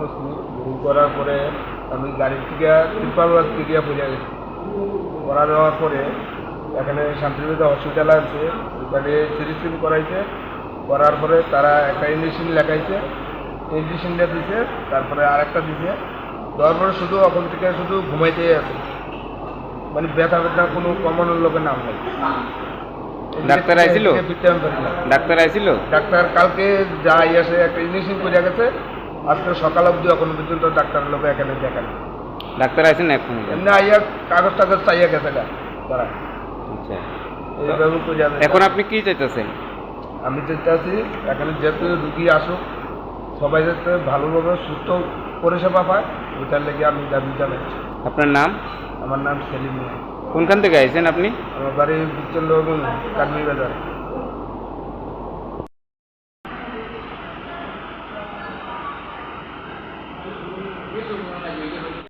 করছি, ভুল করার পরে আমি গাড়ির থেকে ত্রিপালবাগ এরিয়া পড়ে গেছি। পড়া দেওয়ার পরে এখানে শান্তিনিকেতন হসপিটাল আছে, ওখানে সিরিজ করাইছে। করার পরে তারা একটা ইঞ্জেকশন লেখাইছে, ইঞ্জেকশনটা দিছে, তারপরে আরেকটা দিছে। দেওয়ার পরে শুধু ওখান থেকে শুধু ঘুমাইতেই আছে, মানে ব্যথা ব্যথা কোনো কমানোর লোকের নাম নেই। ডাক্তার আইছিল? ডাক্তার আইছিল? ডাক্তার কালকে যাই আসে একটা ইঞ্জেকশন করে গেছে, আজকে সকাল অবধি এখনো পর্যন্ত ডাক্তার লোক এখানে দেখান। ডাক্তার আইছেন না এখন? এমনি আইয়া কাগজ টাগজ চাইয়া গেছে গা তারা। আচ্ছা, এইভাবে করে যাবে। এখন আপনি কি চাইতেছেন? আমি চাইতেছি এখানে যেহেতু রুগী আসুক, সবাই যাতে ভালোভাবে সুস্থ পরিষেবা পায়, ওইটার লেগে আমি দাবি জানাচ্ছি। আপনার নাম? আমার নাম সেলিম মিয়া। কোনখান থেকে আইছেন আপনি? আমার বাড়ি বিচ্চন্দ্র কাটমি বাজার।